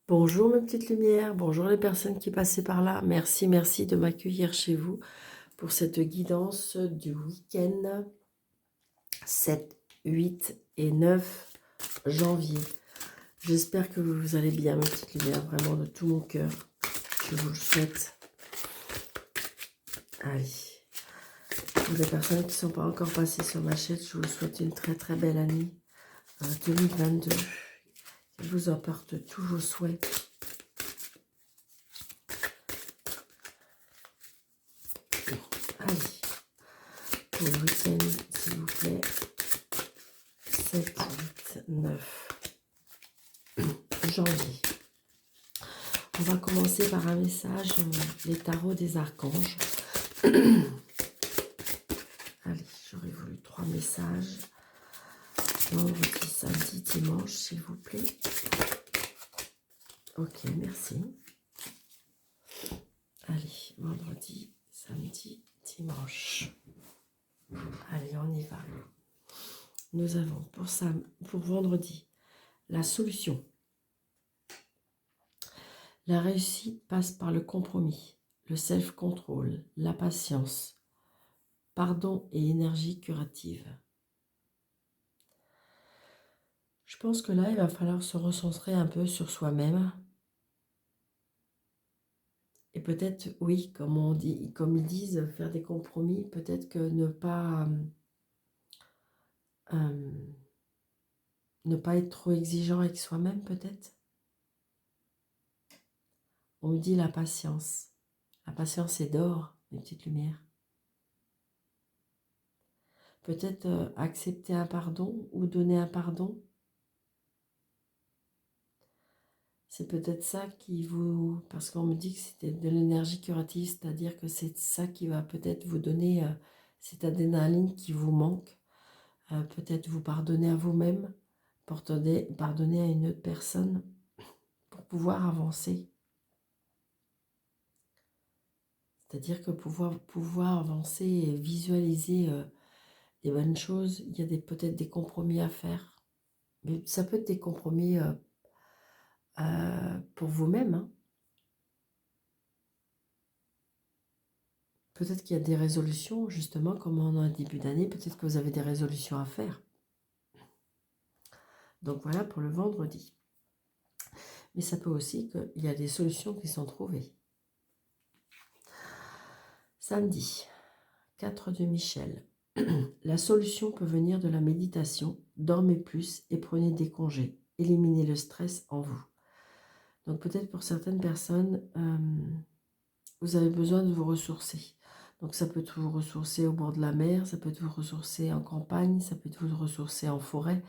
Bonjour mes petites lumières, bonjour les personnes qui passaient par là. Merci, merci de m'accueillir chez vous pour cette guidance du week-end 7, 8 et 9 janvier. J'espère que vous allez bien mes petites lumières, vraiment de tout mon cœur. Je vous le souhaite. Allez, pour les personnes qui ne sont pas encore passées sur ma chaîne, je vous souhaite une très très belle année 2022. Je vous apporte tous vos souhaits. Allez, pour le week-end, s'il vous plaît, 7, 8, 9 janvier. On va commencer par un message, les tarots des archanges. Allez, j'aurais voulu 3 messages. Vendredi, samedi, dimanche, s'il vous plaît. Ok, merci. Allez, vendredi, samedi, dimanche. Allez, on y va. Nous avons pour vendredi la solution. La réussite passe par le compromis, le self-control, la patience, pardon et énergie curative. Je pense que là, il va falloir se recentrer un peu sur soi-même. Et peut-être, oui, comme on dit, comme ils disent, faire des compromis, peut-être que ne pas être trop exigeant avec soi-même, peut-être. On me dit la patience. La patience est d'or, les petites lumières. Peut-être accepter un pardon ou donner un pardon. C'est peut-être ça qui vous... Parce qu'on me dit que c'était de l'énergie curative, c'est-à-dire que c'est ça qui va peut-être vous donner cette adrénaline qui vous manque. Peut-être vous pardonner à vous-même, pardonner à une autre personne pour pouvoir avancer. C'est-à-dire que pouvoir avancer et visualiser les bonnes choses, il y a peut-être des compromis à faire. Mais ça peut être des compromis pour vous-même. Hein. Peut-être qu'il y a des résolutions, justement, comme on a un début d'année, peut-être que vous avez des résolutions à faire. Donc voilà pour le vendredi. Mais ça peut aussi qu'il y a des solutions qui sont trouvées. Samedi, 4 de Michel. La solution peut venir de la méditation. Dormez plus et prenez des congés. Éliminez le stress en vous. Donc peut-être pour certaines personnes, vous avez besoin de vous ressourcer. Donc ça peut être vous ressourcer au bord de la mer, ça peut être vous ressourcer en campagne, ça peut être vous ressourcer en forêt.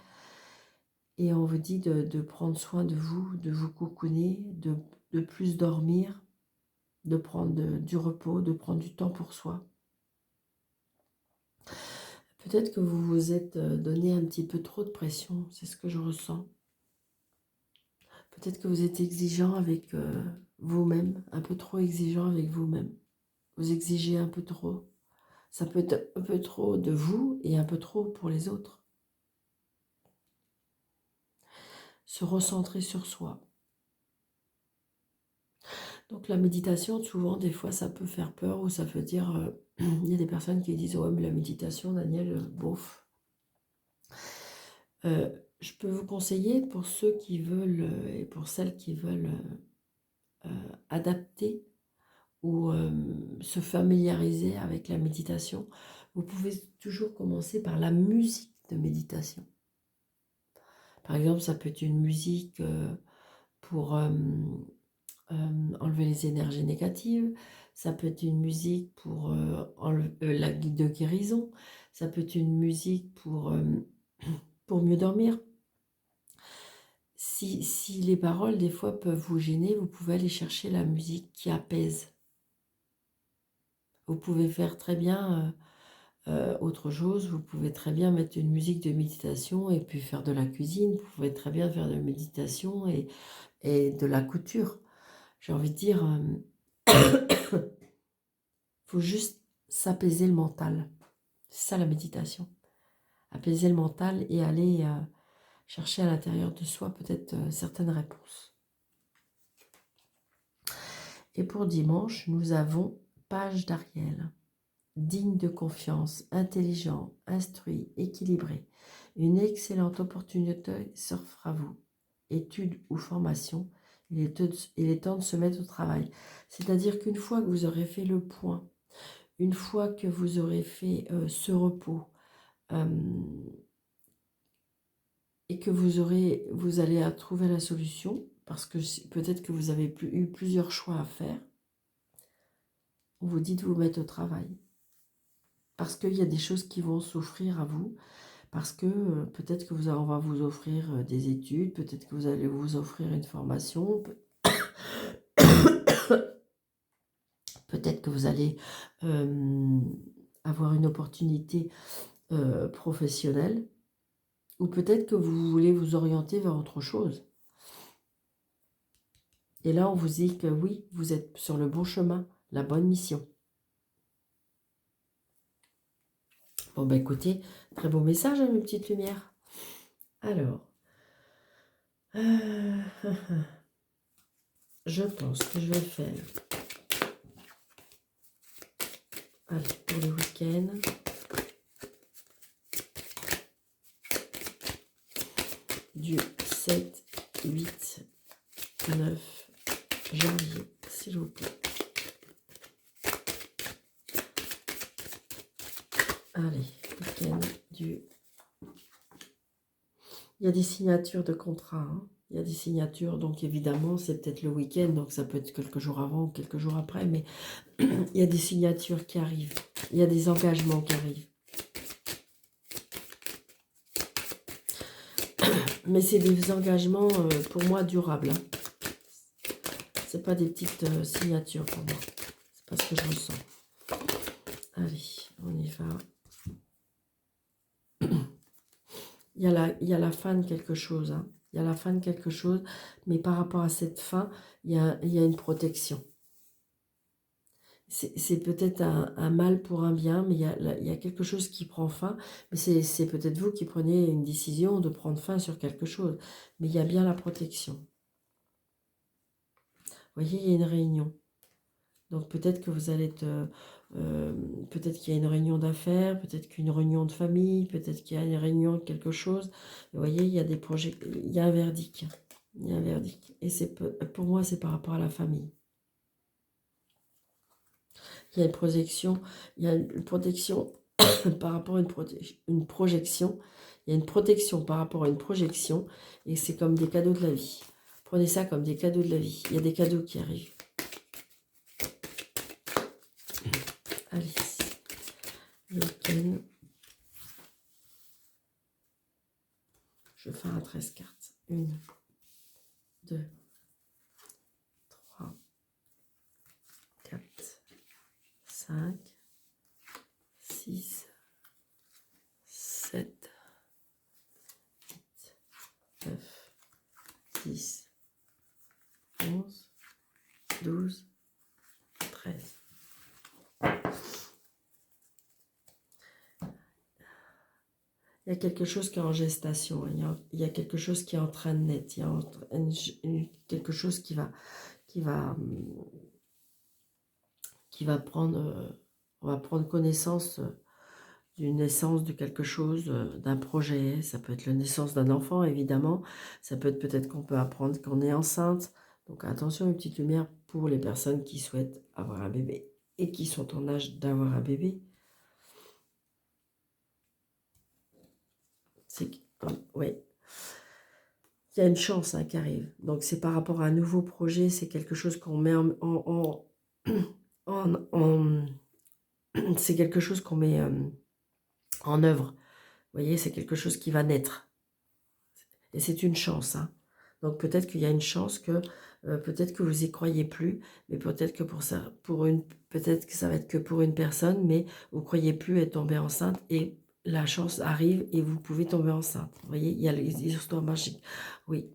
Et on vous dit de prendre soin de vous cocooner, de plus dormir, de prendre du repos, de prendre du temps pour soi. Peut-être que vous vous êtes donné un petit peu trop de pression, c'est ce que je ressens. Peut-être que vous êtes exigeant avec vous-même, un peu trop exigeant avec vous-même. Vous exigez un peu trop. Ça peut être un peu trop de vous et un peu trop pour les autres. Se recentrer sur soi. Donc la méditation, souvent, des fois, ça peut faire peur ou ça veut dire... il y a des personnes qui disent « Ouais, mais la méditation, Daniel, bof. » Je peux vous conseiller pour ceux qui veulent et pour celles qui veulent adapter ou se familiariser avec la méditation, vous pouvez toujours commencer par la musique de méditation. Par exemple, ça peut être une musique pour enlever les énergies négatives, ça peut être une musique pour la guide de guérison, ça peut être une musique pour mieux dormir. Si les paroles, des fois, peuvent vous gêner, vous pouvez aller chercher la musique qui apaise. Vous pouvez faire très bien autre chose, vous pouvez très bien mettre une musique de méditation et puis faire de la cuisine, vous pouvez très bien faire de la méditation et de la couture. J'ai envie de dire, faut juste s'apaiser le mental. C'est ça la méditation. Apaiser le mental et aller chercher à l'intérieur de soi peut-être certaines réponses. Et pour dimanche, nous avons page d'Ariel. Digne de confiance, intelligent, instruit, équilibré. Une excellente opportunité s'offre à vous. Études ou formation, il est temps de se mettre au travail. C'est-à-dire qu'une fois que vous aurez fait le point, une fois que vous aurez fait ce repos, et que vous allez trouver la solution, parce que peut-être que vous avez eu plusieurs choix à faire, on vous dit de vous mettre au travail. Parce qu'il y a des choses qui vont s'offrir à vous, parce que peut-être que on va vous offrir des études, peut-être que vous allez vous offrir une formation, peut-être que vous allez avoir une opportunité professionnelle, ou peut-être que vous voulez vous orienter vers autre chose. Et là, on vous dit que oui, vous êtes sur le bon chemin, la bonne mission. Bon, bah écoutez, très beau message, hein, mes petites lumières. Alors, je pense que je vais faire, allez, pour le week-end, du 7, 8, 9 janvier, s'il vous plaît. Allez, week-end du... Il y a des signatures de contrats, hein. Il y a des signatures, donc évidemment, c'est peut-être le week-end, donc ça peut être quelques jours avant ou quelques jours après, mais il y a des signatures qui arrivent, il y a des engagements qui arrivent. Mais c'est des engagements, pour moi, durables. Hein. C'est pas des petites signatures pour moi. C'est pas ce que je ressens. Allez, on y va. Il y a la fin de quelque chose. Hein. Il y a la fin de quelque chose, mais par rapport à cette fin, il y a une protection. C'est peut-être un mal pour un bien, mais il y a quelque chose qui prend fin. Mais c'est peut-être vous qui prenez une décision de prendre fin sur quelque chose. Mais il y a bien la protection. Vous voyez, il y a une réunion. Donc peut-être que vous allez être... peut-être qu'il y a une réunion d'affaires, peut-être qu'une réunion de famille, peut-être qu'il y a une réunion de quelque chose. Vous voyez, il y a des projets, il y a un verdict. Il y a un verdict. Et pour moi, c'est par rapport à la famille. Il y a une projection, par rapport à une projection. Il y a une protection par rapport à une projection. Et c'est comme des cadeaux de la vie. Prenez ça comme des cadeaux de la vie. Il y a des cadeaux qui arrivent. Allez. Le week-end. Je vais faire un 13 cartes. 1, 2, 3, 4, 5, 6, 7, 8, 9, 10, 11, 12, 13. Il y a quelque chose qui est en gestation, il y a quelque chose qui est en train de naître, il y a quelque chose qui va prendre, on va prendre connaissance d'une naissance de quelque chose, d'un projet. Ça peut être la naissance d'un enfant, évidemment. Ça peut être peut-être qu'on peut apprendre qu'on est enceinte. Donc attention, une petite lumière pour les personnes qui souhaitent avoir un bébé et qui sont en âge d'avoir un bébé. Oui. Il y a une chance qui arrive. Donc c'est par rapport à un nouveau projet, c'est quelque chose qu'on met c'est quelque chose qu'on met en œuvre. Vous voyez, c'est quelque chose qui va naître. Et c'est une chance. Hein. Donc peut-être qu'il y a une chance que peut-être que vous y croyez plus, mais peut-être que peut-être que ça va être que pour une personne, mais vous croyez plus être tombé enceinte et la chance arrive et vous pouvez tomber enceinte. Vous voyez, il y a les histoires magiques. Oui,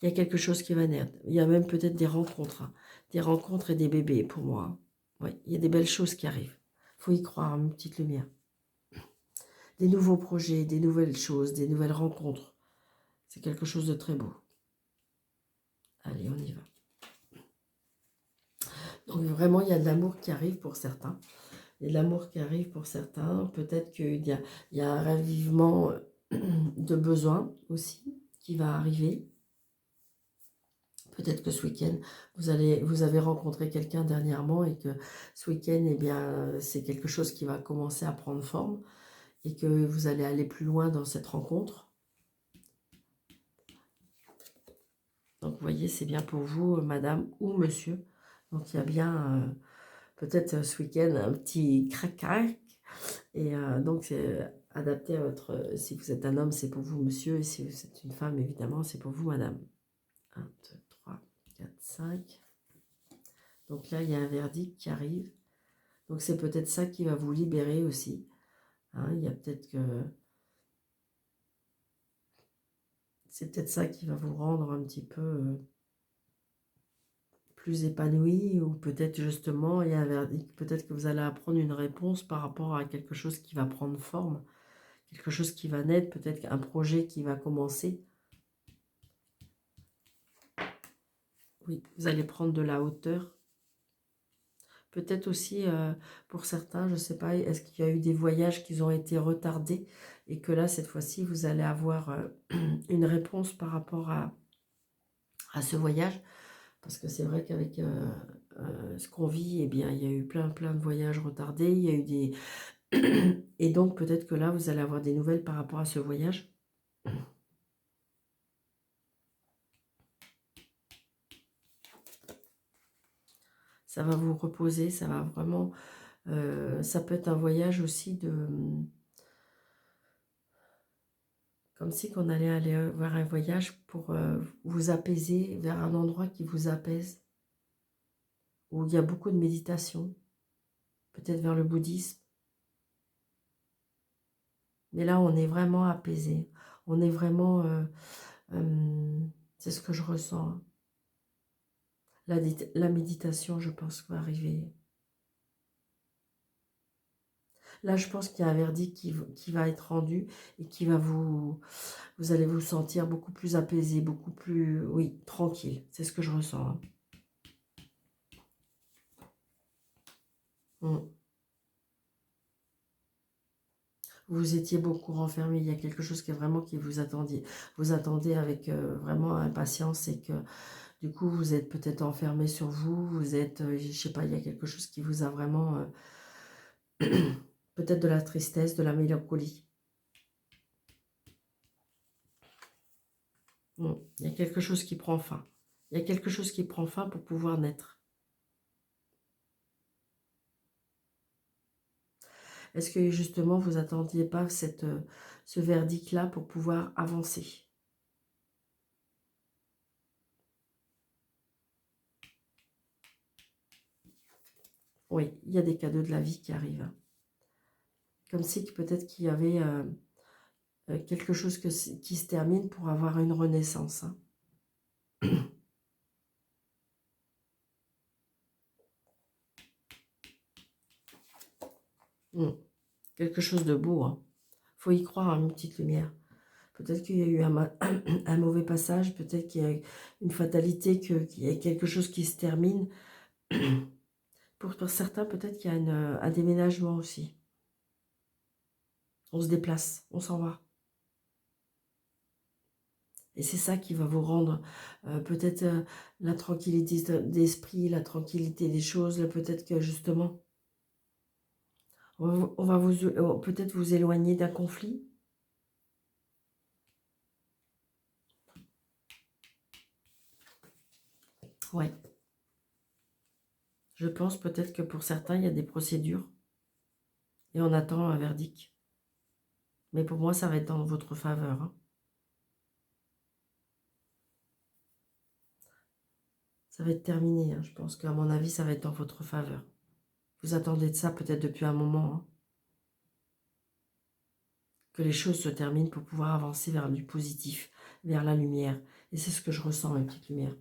il y a quelque chose qui va naître. Il y a même peut-être des rencontres. Hein. Des rencontres et des bébés pour moi. Hein. Oui, il y a des belles choses qui arrivent. Il faut y croire, une petite lumière. Des nouveaux projets, des nouvelles choses, des nouvelles rencontres. C'est quelque chose de très beau. Allez, on y va. vraiment, il y a de l'amour qui arrive pour certains. Il y a de l'amour qui arrive pour certains. Peut-être il y a un ravivement de besoin aussi qui va arriver. Peut-être que ce week-end, vous avez rencontré quelqu'un dernièrement et que ce week-end, eh bien, c'est quelque chose qui va commencer à prendre forme et que vous allez aller plus loin dans cette rencontre. Donc, vous voyez, c'est bien pour vous, madame ou monsieur. Donc, il y a bien, peut-être ce week-end, un petit crac-crac. Et donc, c'est adapté à votre... Si vous êtes un homme, c'est pour vous, monsieur. Et si vous êtes une femme, évidemment, c'est pour vous, madame. 1, 2, 3, 4, 5. Donc là, il y a un verdict qui arrive. Donc, c'est peut-être ça qui va vous libérer aussi. Hein, il y a peut-être que... C'est peut-être ça qui va vous rendre un petit peu plus épanoui, ou peut-être justement, il y a un verdict, peut-être que vous allez apprendre une réponse par rapport à quelque chose qui va prendre forme, quelque chose qui va naître, peut-être un projet qui va commencer. Oui, vous allez prendre de la hauteur. Peut-être aussi, pour certains, je ne sais pas, est-ce qu'il y a eu des voyages qui ont été retardés et que là, cette fois-ci, vous allez avoir une réponse par rapport à ce voyage. Parce que c'est vrai qu'avec ce qu'on vit, eh bien, il y a eu plein de voyages retardés. Il y a eu des... Et donc, peut-être que là, vous allez avoir des nouvelles par rapport à ce voyage. Ça va vous reposer, ça va vraiment... ça peut être un voyage aussi de... Comme si qu'on allait aller vers un voyage pour vous apaiser, vers un endroit qui vous apaise, où il y a beaucoup de méditation, peut-être vers le bouddhisme. Mais là, on est vraiment apaisé. On est vraiment... c'est ce que je ressens. Hein. La méditation, je pense, va arriver. Là, je pense qu'il y a un verdict qui va être rendu et qui va vous... Vous allez vous sentir beaucoup plus apaisé, beaucoup plus... Oui, tranquille. C'est ce que je ressens. Hein. Vous étiez beaucoup renfermé. Il y a quelque chose qui est vraiment qui vous attendiez. Vous attendez avec vraiment impatience et que du coup, vous êtes peut-être enfermé sur vous. Vous êtes, je sais pas, il y a quelque chose qui vous a vraiment... peut-être de la tristesse, de la mélancolie. Il y a quelque chose qui prend fin. Il y a quelque chose qui prend fin pour pouvoir naître. Est-ce que justement, vous attendiez pas ce verdict-là pour pouvoir avancer? Oui, il y a des cadeaux de la vie qui arrivent. Comme si peut-être qu'il y avait quelque chose qui se termine pour avoir une renaissance. Hein. Quelque chose de beau. Hein. Faut y croire, hein, une petite lumière. Peut-être qu'il y a eu un mauvais passage, peut-être qu'il y a une fatalité, qu'il y a quelque chose qui se termine. Pour certains, peut-être qu'il y a un déménagement aussi. On se déplace, on s'en va. Et c'est ça qui va vous rendre peut-être la tranquillité d'esprit, la tranquillité des choses. Peut-être que justement, on va vous peut-être vous éloigner d'un conflit. Ouais. Je pense peut-être que pour certains, il y a des procédures et on attend un verdict. Mais pour moi, ça va être dans votre faveur. Hein. Ça va être terminé. Hein. Je pense qu'à mon avis, ça va être dans votre faveur. Vous attendez de ça peut-être depuis un moment. Hein. Que les choses se terminent pour pouvoir avancer vers du positif, vers la lumière. Et c'est ce que je ressens, ma petite lumière.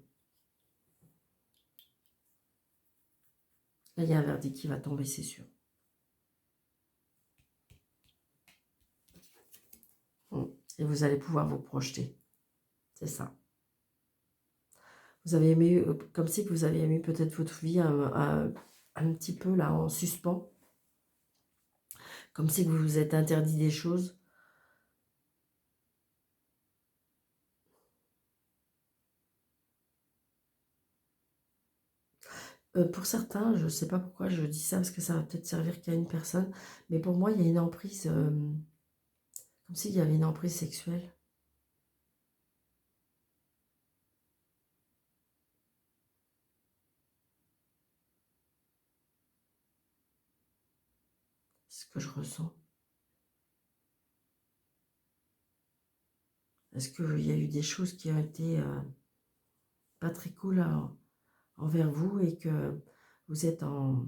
Là, il y a un verdict qui va tomber, c'est sûr. Et vous allez pouvoir vous projeter. C'est ça. Vous avez mis, comme si que vous avez mis peut-être votre vie un petit peu là en suspens. Comme si que vous vous êtes interdit des choses. Pour certains, je ne sais pas pourquoi je dis ça, parce que ça va peut-être servir qu'à une personne, mais pour moi, il y a une emprise, comme s'il y avait une emprise sexuelle. C'est ce que je ressens. Est-ce qu'il y a eu des choses qui ont été pas très cool envers vous et que vous êtes en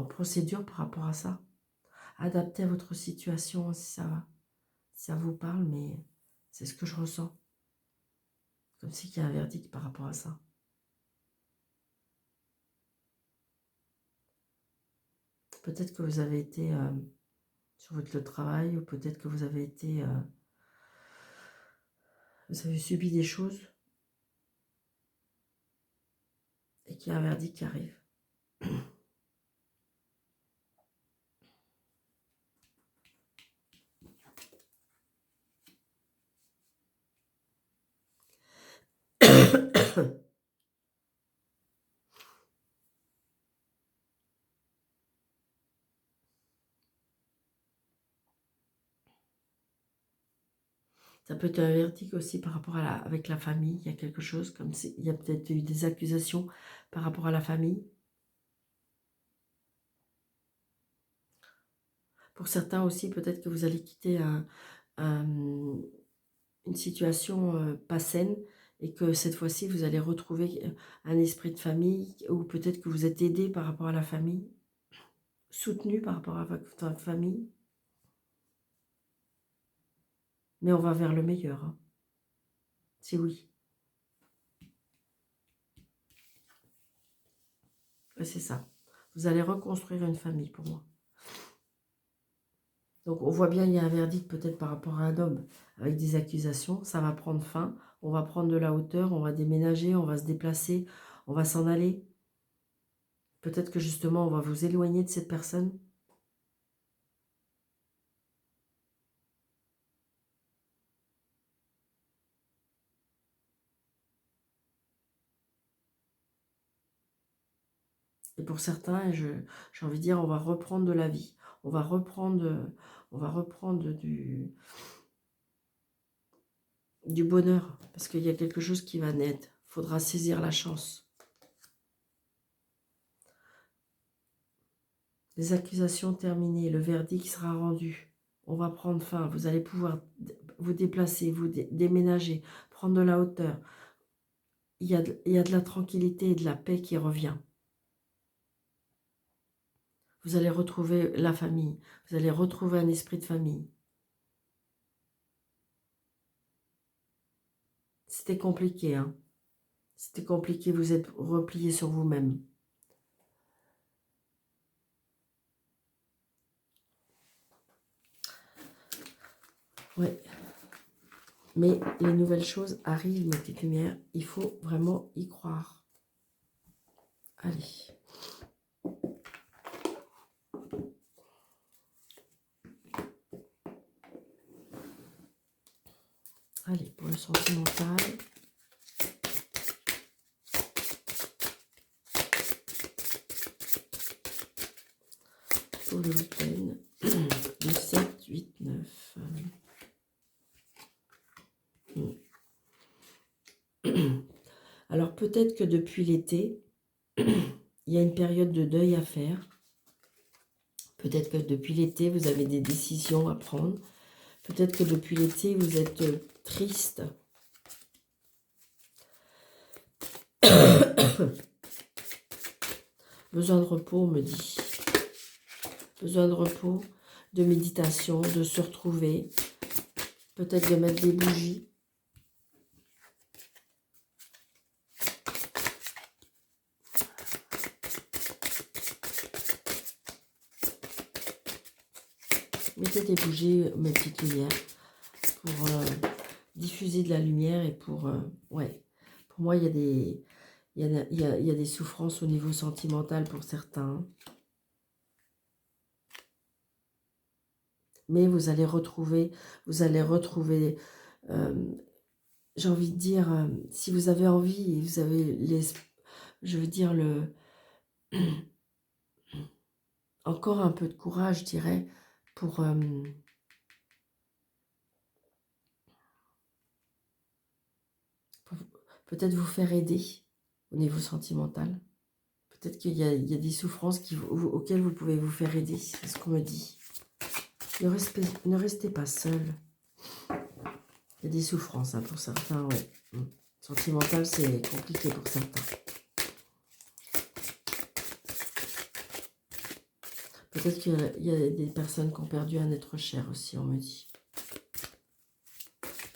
procédure par rapport à ça? Adaptez à votre situation si ça va, si ça vous parle, mais c'est ce que je ressens. Comme s'il y a un verdict par rapport à ça. Peut-être que vous avez été sur votre lieu de travail, ou peut-être que vous avez été, vous avez subi des choses et qu'il y a un verdict qui arrive. Ça peut être un verdict aussi par rapport avec la famille. Il y a quelque chose comme si, il y a peut-être eu des accusations par rapport à la famille. Pour certains aussi, peut-être que vous allez quitter une situation pas saine et que cette fois-ci, vous allez retrouver un esprit de famille, ou peut-être que vous êtes aidé par rapport à la famille, soutenu par rapport à votre famille. Mais on va vers le meilleur. Hein. C'est oui. C'est ça. Vous allez reconstruire une famille pour moi. Donc on voit bien, il y a un verdict peut-être par rapport à un homme avec des accusations. Ça va prendre fin. On va prendre de la hauteur, on va déménager, on va se déplacer, on va s'en aller. Peut-être que justement, on va vous éloigner de cette personne. Et pour certains, j'ai envie de dire, on va reprendre de la vie. On va reprendre du bonheur. Parce qu'il y a quelque chose qui va naître. Il faudra saisir la chance. Les accusations terminées, le verdict sera rendu. On va prendre fin. Vous allez pouvoir vous déplacer, vous déménager, prendre de la hauteur. Il y a de la tranquillité et de la paix qui revient. Vous allez retrouver la famille. Vous allez retrouver un esprit de famille. C'était compliqué, hein. C'était compliqué, vous êtes replié sur vous-même. Ouais. Mais les nouvelles choses arrivent, mes petites lumières. Il faut vraiment y croire. Allez. Allez, pour le sentimental. Pour le week-end. Du 7, 8, 9. Alors peut-être que depuis l'été, il y a une période de deuil à faire. Peut-être que depuis l'été, vous avez des décisions à prendre. Peut-être que depuis l'été, vous êtes triste. Besoin de repos, on me dit. Besoin de repos, de méditation, de se retrouver. Peut-être de mettre des bougies. Mettez des bougies, mes petites lumières, pour diffuser de la lumière et pour... ouais, pour moi, il y a des... il y a des souffrances au niveau sentimental pour certains. Mais vous allez retrouver j'ai envie de dire, si vous avez envie, vous avez je veux dire, encore un peu de courage, je dirais, pour peut-être vous faire aider au niveau sentimental. Peut-être qu'il y a des souffrances auxquelles vous pouvez vous faire aider, c'est ce qu'on me dit. Ne restez pas seul. Il y a des souffrances hein, pour certains, ouais. Sentimental, c'est compliqué pour certains. Peut-être qu'il y a des personnes qui ont perdu un être cher aussi, on me dit.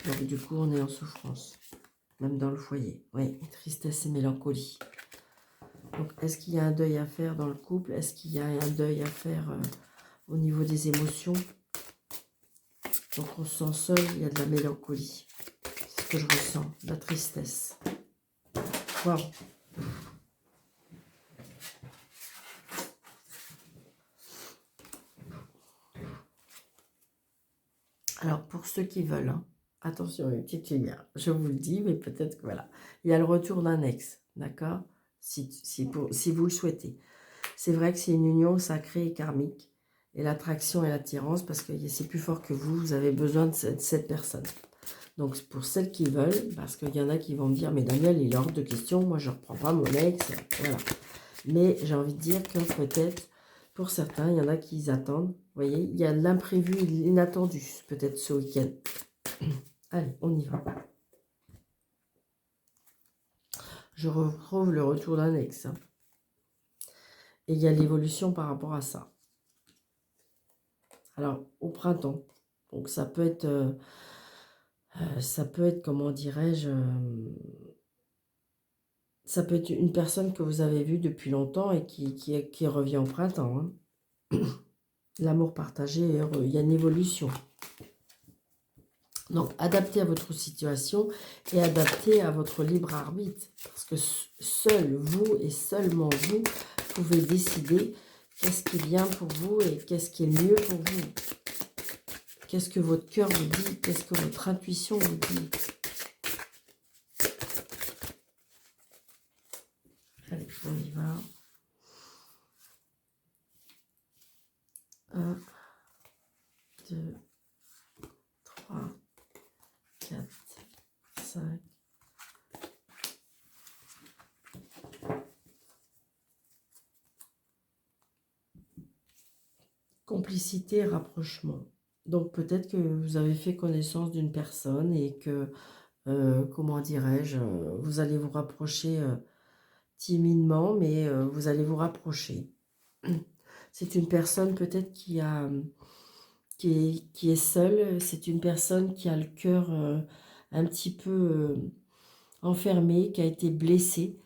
Donc du coup, on est en souffrance. Même dans le foyer. Oui, tristesse et mélancolie. Donc, est-ce qu'il y a un deuil à faire dans le couple? Est-ce qu'il y a un deuil à faire au niveau des émotions? Donc, on se sent seul, il y a de la mélancolie. C'est ce que je ressens, de la tristesse. Wow. Alors, pour ceux qui veulent, hein, attention, une petite lumière. Je vous le dis, mais peut-être que voilà. Il y a le retour d'un ex, d'accord? Si vous le souhaitez. C'est vrai que c'est une union sacrée et karmique. Et l'attraction et l'attirance, parce que c'est plus fort que vous avez besoin de cette personne. Donc, pour celles qui veulent, parce qu'il y en a qui vont me dire, mais Daniel, il est hors de question, moi je ne reprends pas mon ex, voilà. Mais j'ai envie de dire que peut-être, pour certains, il y en a qui attendent. Vous voyez, il y a l'imprévu, l'inattendu, peut-être ce week-end. Allez, on y va. Je retrouve le retour d'un ex. Hein. Et il y a l'évolution par rapport à ça. Alors, au printemps, donc ça peut être, comment dirais-je, ça peut être une personne que vous avez vue depuis longtemps et qui revient au printemps. Hein. L'amour partagé est heureux, il y a une évolution. Donc, adaptez à votre situation et adaptez à votre libre arbitre. Parce que seul vous et seulement vous pouvez décider qu'est-ce qui est bien pour vous et qu'est-ce qui est mieux pour vous. Qu'est-ce que votre cœur vous dit? Qu'est-ce que votre intuition vous dit? Allez, on y va. 1, 2, 3, 4, 5. Complicité, rapprochement. Donc peut-être que vous avez fait connaissance d'une personne et que, comment dirais-je, vous allez vous rapprocher timidement, mais vous allez vous rapprocher. C'est une personne peut-être qui est seule, c'est une personne qui a le cœur un petit peu enfermé, qui a été blessée.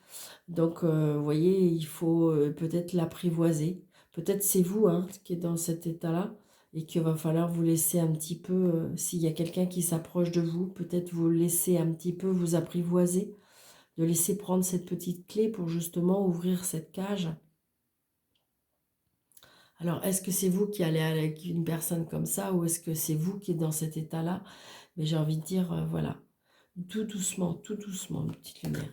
Donc, vous voyez, il faut peut-être l'apprivoiser. Peut-être c'est vous hein, qui êtes dans cet état-là et qu'il va falloir vous laisser un petit peu, s'il y a quelqu'un qui s'approche de vous, peut-être vous laisser un petit peu vous apprivoiser, de laisser prendre cette petite clé pour justement ouvrir cette cage. Alors, est-ce que c'est vous qui allez avec une personne comme ça ou est-ce que c'est vous qui êtes dans cet état-là? Mais j'ai envie de dire, voilà, tout doucement, une petite lumière.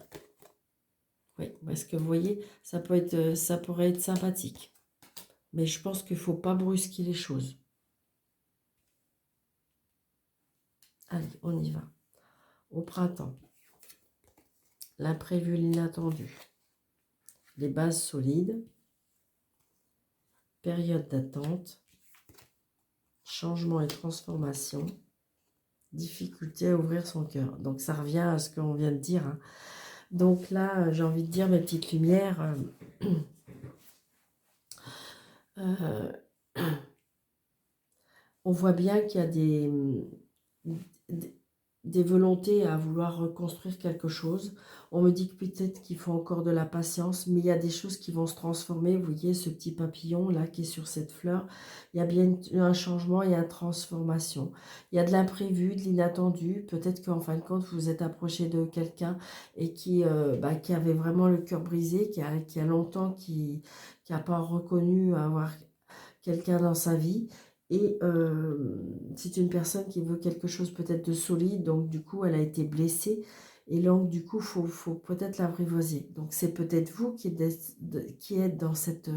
Oui, parce que vous voyez, ça pourrait être sympathique. Mais je pense qu'il ne faut pas brusquer les choses. Allez, on y va. Au printemps, l'imprévu, l'inattendu. Les bases solides. Période d'attente. Changement et transformation. Difficulté à ouvrir son cœur. Donc ça revient à ce qu'on vient de dire. Hein. Donc là, j'ai envie de dire, mes petites lumières, on voit bien qu'il y a des volontés à vouloir reconstruire quelque chose. On me dit que peut-être qu'il faut encore de la patience, mais il y a des choses qui vont se transformer. Vous voyez ce petit papillon là qui est sur cette fleur, il y a bien un changement et une transformation. Il y a de l'imprévu, de l'inattendu. Peut-être qu'en fin de compte, vous vous êtes approché de quelqu'un et qui avait vraiment le cœur brisé, qui a longtemps, qui n'a pas reconnu avoir quelqu'un dans sa vie. Et c'est une personne qui veut quelque chose peut-être de solide, donc du coup elle a été blessée, et donc du coup faut peut-être l'apprivoiser. Donc c'est peut-être vous qui êtes dans cette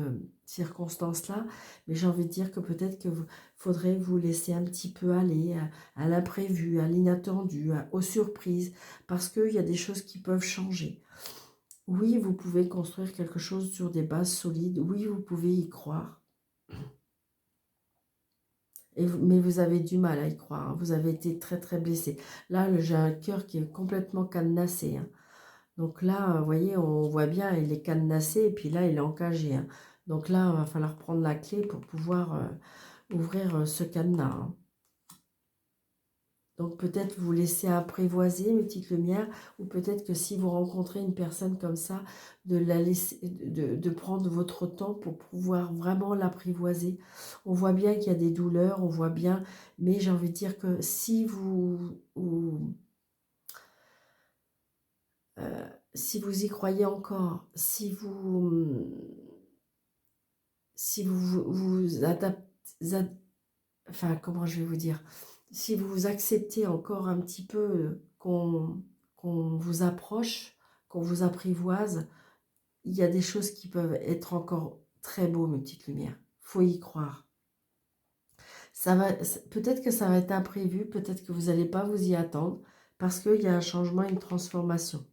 circonstance-là, mais j'ai envie de dire que peut-être que faudrait vous laisser un petit peu aller à l'imprévu, à l'inattendu, aux surprises, parce qu'il y a des choses qui peuvent changer. Oui, vous pouvez construire quelque chose sur des bases solides, oui, vous pouvez y croire. Mais vous avez du mal à y croire, hein. Vous avez été très très blessé. Là, j'ai un cœur qui est complètement cadenassé, hein. Donc là, vous voyez, on voit bien, il est cadenassé et puis là, il est encagé, hein. Donc là, il va falloir prendre la clé pour pouvoir ouvrir ce cadenas, hein. Donc peut-être vous laisser apprivoiser, mes petites lumières, ou peut-être que si vous rencontrez une personne comme ça, de la laisser, de prendre votre temps pour pouvoir vraiment l'apprivoiser. On voit bien qu'il y a des douleurs, on voit bien, mais j'ai envie de dire que si vous y croyez encore, si vous adaptez, enfin comment je vais vous dire, si vous acceptez encore un petit peu qu'on vous approche, qu'on vous apprivoise, il y a des choses qui peuvent être encore très beaux, mes petites lumières. Faut y croire. Peut-être que ça va être imprévu, peut-être que vous n'allez pas vous y attendre, parce qu'il y a un changement, une transformation.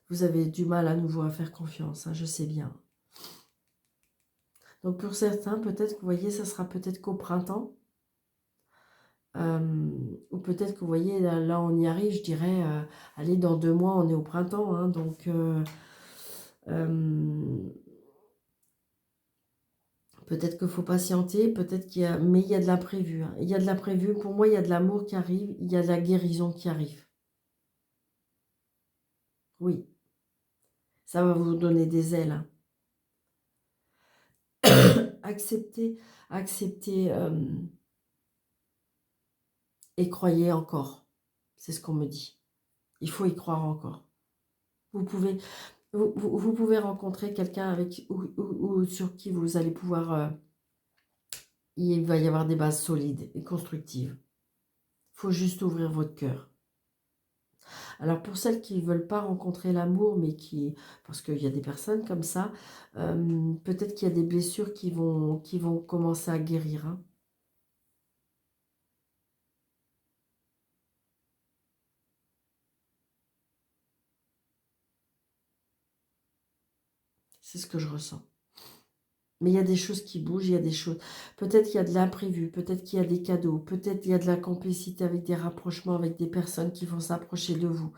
Vous avez du mal à nouveau à faire confiance, hein, je sais bien. Donc pour certains, peut-être que vous voyez, ça sera peut-être qu'au printemps. Ou peut-être que vous voyez, là, on y arrive, je dirais, allez, dans 2 mois, on est au printemps, hein, donc peut-être qu'il faut patienter, peut-être mais il y a de l'imprévu, hein. Il y a de l'imprévu, pour moi, il y a de l'amour qui arrive, il y a de la guérison qui arrive. Oui, ça va vous donner des ailes, hein. Acceptez, acceptez et croyez encore. C'est ce qu'on me dit. Il faut y croire encore. Vous pouvez, vous pouvez rencontrer quelqu'un avec ou sur qui vous allez pouvoir... il va y avoir des bases solides et constructives. Il faut juste ouvrir votre cœur. Alors pour celles qui ne veulent pas rencontrer l'amour, mais parce qu'il y a des personnes comme ça, peut-être qu'il y a des blessures qui vont commencer à guérir, hein. C'est ce que je ressens. Mais il y a des choses qui bougent, il y a des choses... Peut-être qu'il y a de l'imprévu, peut-être qu'il y a des cadeaux, peut-être qu'il y a de la complicité avec des rapprochements, avec des personnes qui vont s'approcher de vous.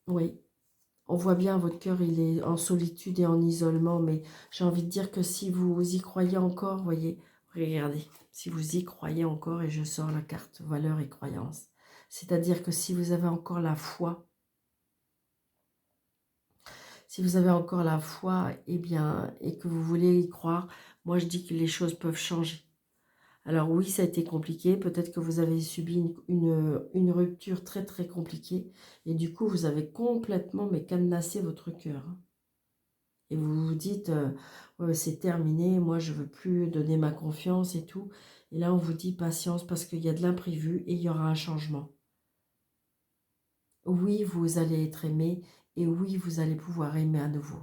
Oui, on voit bien, votre cœur, il est en solitude et en isolement, mais j'ai envie de dire que si vous y croyez encore, voyez, regardez, si vous y croyez encore, et je sors la carte valeur et croyance, c'est-à-dire que si vous avez encore la foi, si vous avez encore la foi, eh bien, et que vous voulez y croire, moi je dis que les choses peuvent changer. Alors oui, ça a été compliqué, peut-être que vous avez subi une rupture très très compliquée, et du coup vous avez complètement cadenassé votre cœur, hein. Et vous vous dites, ouais, c'est terminé, moi je veux plus donner ma confiance et tout. Et là on vous dit patience parce qu'il y a de l'imprévu et il y aura un changement. Oui, vous allez être aimé et oui, vous allez pouvoir aimer à nouveau.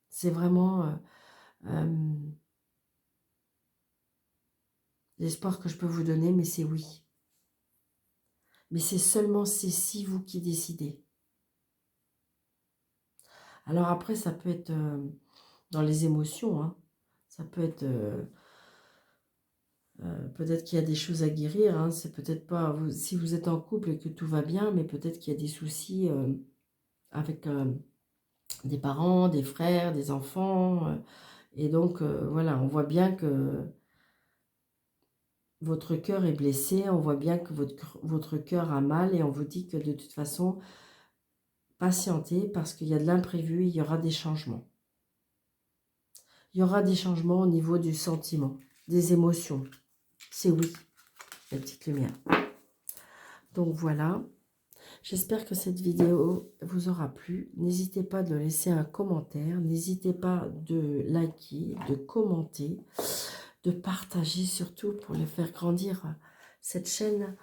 C'est vraiment l'espoir que je peux vous donner, mais c'est oui. Mais c'est seulement si vous qui décidez. Alors après, ça peut être dans les émotions, hein. Ça peut être... peut-être qu'il y a des choses à guérir, hein. C'est peut-être pas... si vous êtes en couple et que tout va bien, mais peut-être qu'il y a des soucis avec des parents, des frères, des enfants. Et donc, voilà, on voit bien que votre cœur est blessé, on voit bien que votre cœur a mal et on vous dit que de toute façon, patientez parce qu'il y a de l'imprévu, il y aura des changements. Il y aura des changements au niveau du sentiment, des émotions. C'est oui, la petite lumière. Donc voilà, j'espère que cette vidéo vous aura plu. N'hésitez pas de laisser un commentaire, n'hésitez pas de liker, de commenter, de partager surtout pour les faire grandir cette chaîne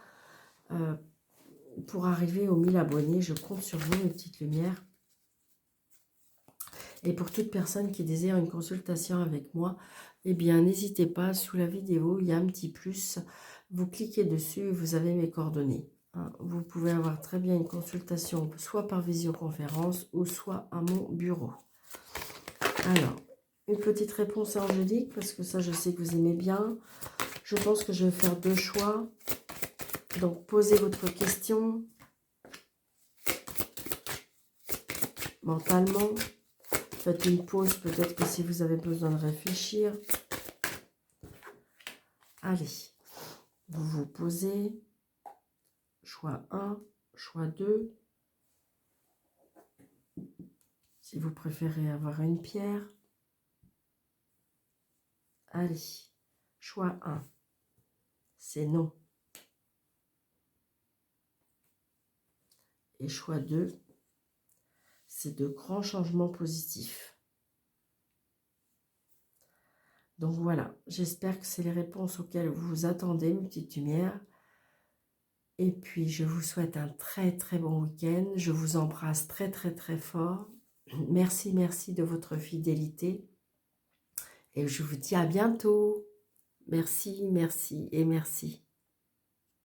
pour arriver aux 1000 abonnés. Je compte sur vous, mes petites lumières. Et pour toute personne qui désire une consultation avec moi, eh bien, n'hésitez pas, sous la vidéo, il y a un petit plus. Vous cliquez dessus et vous avez mes coordonnées. Hein. Vous pouvez avoir très bien une consultation, soit par visioconférence ou soit à mon bureau. Alors, une petite réponse angélique, parce que ça, je sais que vous aimez bien. Je pense que je vais faire 2 choix. Donc, posez votre question mentalement. Faites une pause, peut-être que si vous avez besoin de réfléchir. Allez, vous vous posez. Choix 1, choix 2. Si vous préférez avoir une pierre. Allez, choix 1, c'est non. Et choix 2, c'est de grands changements positifs. Donc voilà, j'espère que c'est les réponses auxquelles vous vous attendez, mes petites lumières. Et puis, je vous souhaite un très très bon week-end. Je vous embrasse très très très fort. Merci, merci de votre fidélité. Et je vous dis à bientôt. Merci, merci et merci.